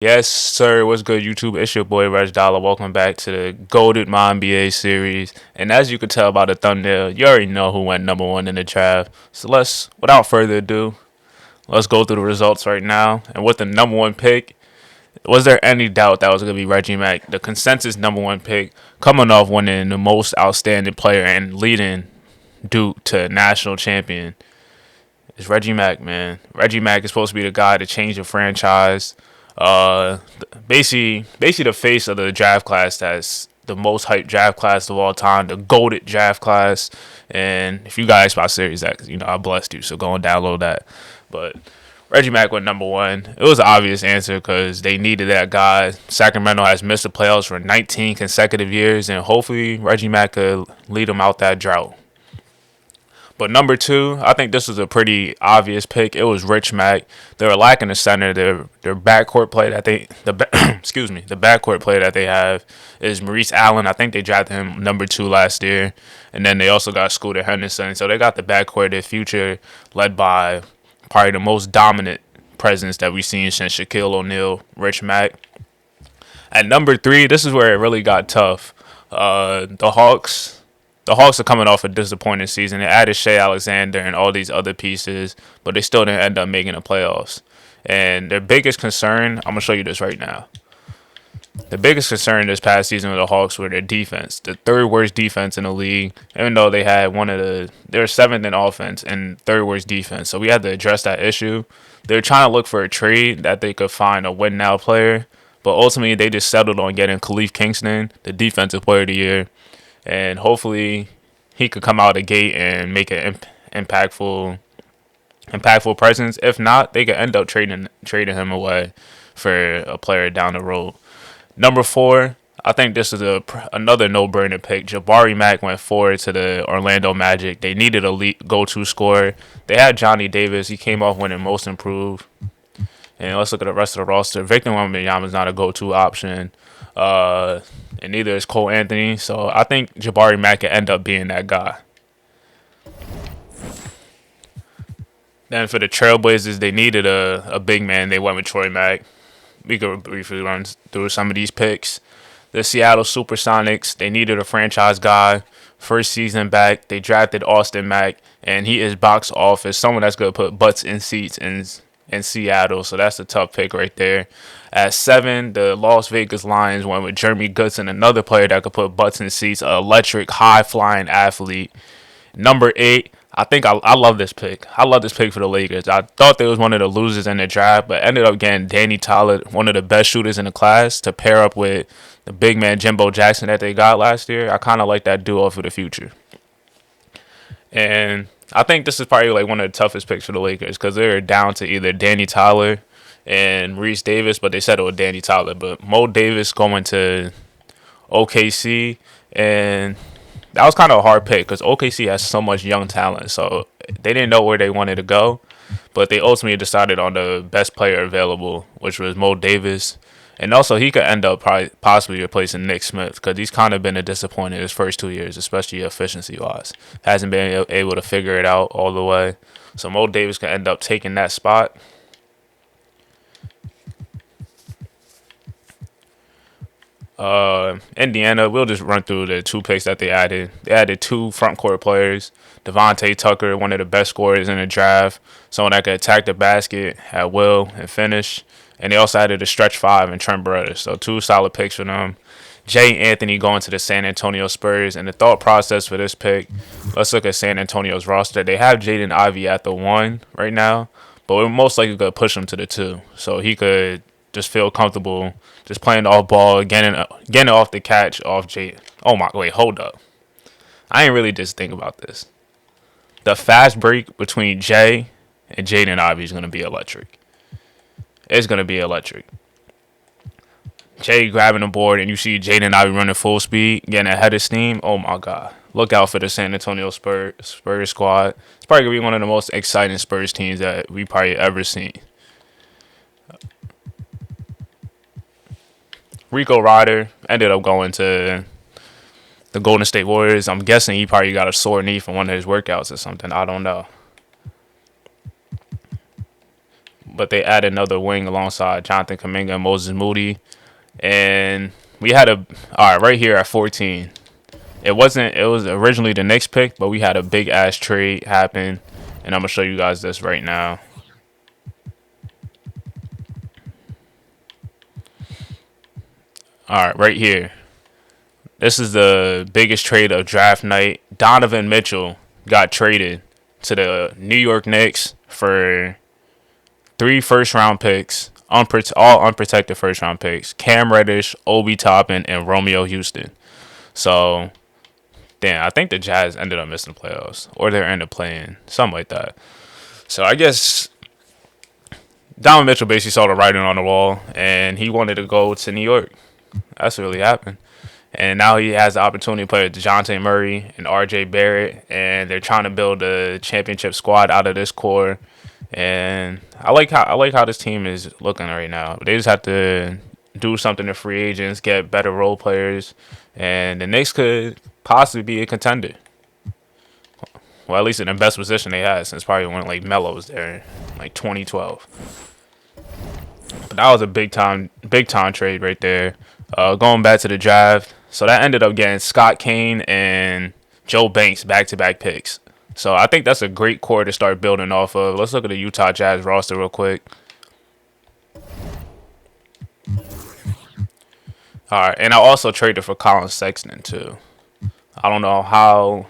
Yes, sir. What's good, YouTube? It's your boy RegDolla. Welcome back to the GOATED MYNBA series. And as you can tell by the thumbnail, you already know who went number one in the draft. So without further ado, let's go through the results right now. And with the number one pick, was there any doubt that was going to be Reggie Mack? The consensus number one pick, coming off winning the most outstanding player and leading Duke to national champion, is Reggie Mack, man. Reggie Mack is supposed to be the guy to change the franchise. Uh, basically the face of the draft class that's the most hyped draft class of all time, the GOATED draft class. And if you guys Xbox Series X, I blessed you, so go and download that. But Reggie Mack went number one. It was an obvious answer because they needed that guy. Sacramento has missed the playoffs for 19 consecutive years, and hopefully Reggie Mack could lead them out that drought. But number two, I think this was a pretty obvious pick. It was Rich Mack. They were lacking a center. Their backcourt play that they excuse me, the backcourt play that they have is Maurice Allen. I think they drafted him number two last year, and then they also got Scooter Henderson. So they got the backcourt of the future, led by probably the most dominant presence that we've seen since Shaquille O'Neal, Rich Mack. At number three, this is where it really got tough. The Hawks. The Hawks are coming off a disappointing season. They added Shea Alexander and all these other pieces, but they still didn't end up making the playoffs. And their biggest concern, I'm going to show you this right now. The biggest concern this past season with the Hawks were their defense. The third worst defense in the league, even though they were seventh in offense and third worst defense. So we had to address that issue. They were trying to look for a trade that they could find a win now player, but ultimately they just settled on getting Khalif Kingston, the defensive player of the year. And hopefully he could come out of the gate and make an impactful presence. If not, they could end up trading him away for a player down the road. Number four, I think this is another no-brainer pick. Jabari Mack went forward to the Orlando Magic. They needed a elite go-to scorer. They had Johnny Davis. He came off winning Most Improved. And let's look at the rest of the roster. Victor Wembanyama is not a go-to option. And neither is Cole Anthony. So I think Jabari Mack could end up being that guy. Then for the Trailblazers, they needed a big man. They went with Troy Mack. We could briefly run through some of these picks. The Seattle Supersonics, they needed a franchise guy. First season back, they drafted Austin Mack, and he is box office, someone that's going to put butts in seats in Seattle. So that's a tough pick right there. At 7, the Las Vegas Lions went with Jeremy Goodson, another player that could put butts in seats, an electric, high-flying athlete. Number 8, I love this pick. I love this pick for the Lakers. I thought they was one of the losers in the draft, but ended up getting Danny Tyler, one of the best shooters in the class, to pair up with the big man Jimbo Jackson that they got last year. I kind of like that duo for the future. And I think this is probably like one of the toughest picks for the Lakers because they're down to either Danny Tyler and Reese Davis, but they settled with Danny Tyler. But Mo Davis going to OKC, and that was kind of a hard pick because OKC has so much young talent, so they didn't know where they wanted to go, but they ultimately decided on the best player available, which was Mo Davis. And also, he could end up possibly replacing Nick Smith because he's kind of been a disappointment his first 2 years, especially efficiency-wise. Hasn't been able to figure it out all the way. So Mo Davis could end up taking that spot. Indiana, we'll just run through the two picks that they added. They added 2 front court players. Devontae Tucker, one of the best scorers in the draft. Someone that could attack the basket at will and finish. And they also added a stretch 5 and Trent Brothers. So 2 solid picks for them. Jay Anthony going to the San Antonio Spurs. And the thought process for this pick, let's look at San Antonio's roster. They have Jaden Ivey at the 1 right now, but we're most likely going to push him to the 2. So he could just feel comfortable just playing off ball, getting off the catch off Jay. Oh my, wait, hold up. I ain't really just think about this. The fast break between Jay and Jaden Ivey is going to be electric. It's going to be electric. Jay grabbing the board and you see Jaden Ivey running full speed, getting ahead of steam. Oh my God. Look out for the San Antonio Spurs squad. It's probably going to be one of the most exciting Spurs teams that we probably ever seen. Rico Ryder ended up going to the Golden State Warriors. I'm guessing he probably got a sore knee from one of his workouts or something. I don't know. but they added another wing alongside Jonathan Kuminga and Moses Moody. And we had all right, right here at 14. It was originally the Knicks pick, but we had a big ass trade happen. And I'm going to show you guys this right now. All right, right here. This is the biggest trade of draft night. Donovan Mitchell got traded to the New York Knicks for 3 first-round picks, all unprotected first-round picks. Cam Reddish, Obi Toppin, and Romeo Houston. So, damn, I think the Jazz ended up missing the playoffs. Or they ended up playing, something like that. So, I guess Donovan Mitchell basically saw the writing on the wall, and he wanted to go to New York. That's what really happened. And now he has the opportunity to play with DeJounte Murray and R.J. Barrett, and they're trying to build a championship squad out of this core. And I like how this team is looking right now. They just have to do something to free agents, get better role players, and the Knicks could possibly be a contender. Well, at least in the best position they had since probably when like Melo was there, like 2012. But that was a big time trade right there. Going back to the draft, so that ended up getting Scott Kane and Joe Banks back-to-back picks. So I think that's a great core to start building off of. Let's look at the Utah Jazz roster real quick. All right, and I also traded for Colin Sexton too. I don't know how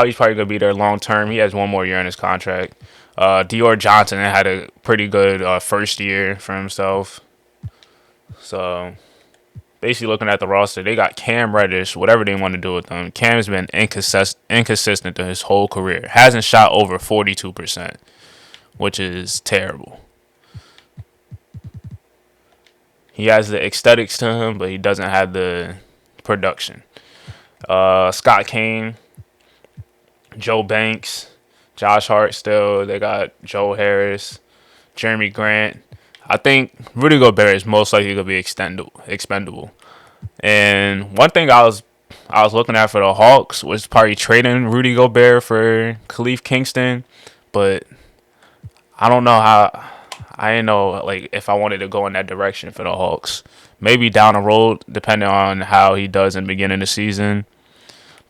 he's probably gonna be there long term. He has one more year in his contract. Dior Johnson had a pretty good first year for himself. So basically looking at the roster, they got Cam Reddish, whatever they want to do with them. Cam's been inconsistent through his whole career. Hasn't shot over 42%, which is terrible. He has the aesthetics to him, but he doesn't have the production. Scott Kane, Joe Banks, Josh Hart still. They got Joe Harris, Jeremy Grant. I think Rudy Gobert is most likely going to be expendable. And one thing I was looking at for the Hawks was probably trading Rudy Gobert for Khalif Kingston, but I don't know how. I didn't know like if I wanted to go in that direction for the Hawks. Maybe down the road, depending on how he does in the beginning of the season.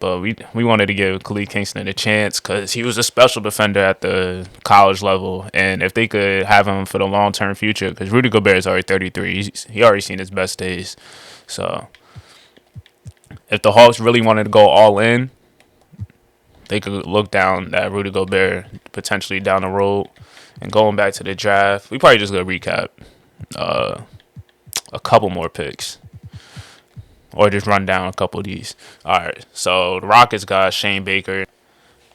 But we wanted to give Khalif Kingston a chance because he was a special defender at the college level. And if they could have him for the long-term future, because Rudy Gobert is already 33. He already seen his best days. So if the Hawks really wanted to go all in, they could look down at Rudy Gobert potentially down the road. And going back to the draft, we probably just going to recap a couple more picks. Or just run down a couple of these. All right, so the Rockets got Shane Baker.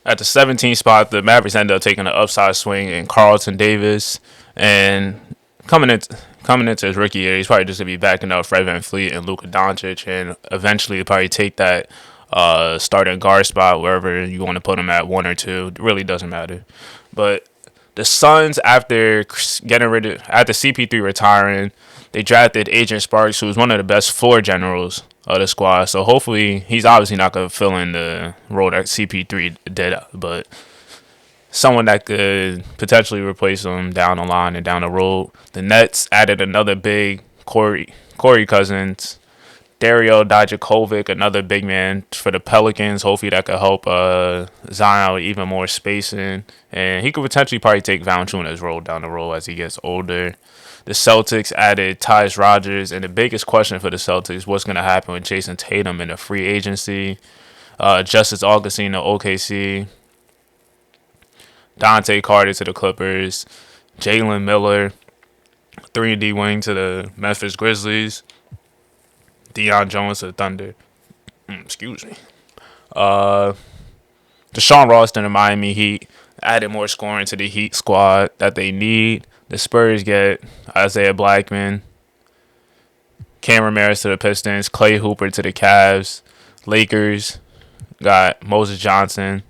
At the 17th spot, the Mavericks ended up taking an upside swing in Carlton Davis. And coming into his rookie year, he's probably just going to be backing up Fred VanVleet and Luka Doncic. And eventually probably take that starting guard spot wherever you want to put him at 1 or 2. It really doesn't matter. But the Suns, after CP3 retiring, they drafted Adrian Sparks, who was one of the best floor generals of the squad. So hopefully, he's obviously not going to fill in the role that CP3 did, but someone that could potentially replace him down the line and down the road. The Nets added another big Corey Cousins, Dario Dijakovic, another big man for the Pelicans. Hopefully that could help Zion with even more spacing. And he could potentially probably take Valanciunas' role down the road as he gets older. The Celtics added Tyus Rogers. And the biggest question for the Celtics, what's going to happen with Jason Tatum in the free agency? Justice Augustine to OKC. Dante Carter to the Clippers. Jalen Miller, 3-and-D wing to the Memphis Grizzlies. Deion Jones to the Thunder. Excuse me. Deshaun Ross to the Miami Heat. Added more scoring to the Heat squad that they need. The Spurs get Isaiah Blackman. Cam Ramirez to the Pistons. Clay Hooper to the Cavs. Lakers got Moses Johnson.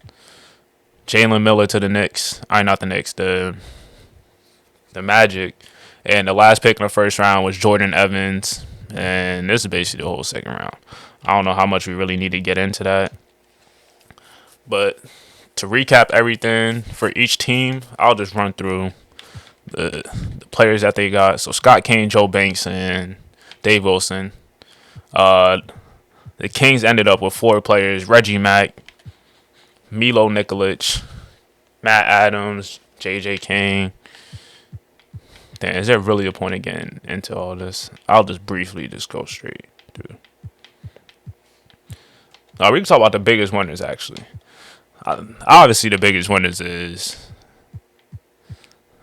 Jalen Miller to the Knicks. Not the Knicks. The Magic. And the last pick in the first round was Jordan Evans. And this is basically the whole second round. I don't know how much we really need to get into that. But to recap everything for each team, I'll just run through the players that they got. So Scott Kane, Joe Banks, and Dave Wilson. Uh, the Kings ended up with 4 players: Reggie Mack, Milo Nikolic, Matt Adams, J.J. Kane. Damn, is there really a point of getting into all this? I'll just briefly just go straight through. We can talk about the biggest winners, actually. Obviously, the biggest winners is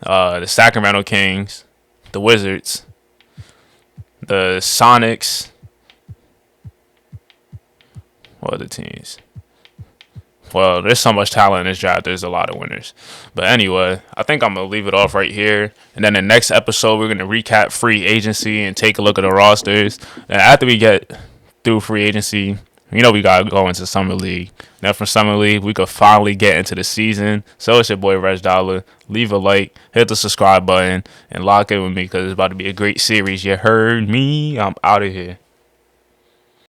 the Sacramento Kings, the Wizards, the Sonics. What other teams? Well, there's so much talent in this draft. There's a lot of winners. But anyway, I think I'm going to leave it off right here. And then the next episode, we're going to recap free agency and take a look at the rosters. And after we get through free agency, we got to go into Summer League. Then from Summer League, we could finally get into the season. So it's your boy, RegDolla. Leave a like, hit the subscribe button, and lock in with me because it's about to be a great series. You heard me? I'm out of here.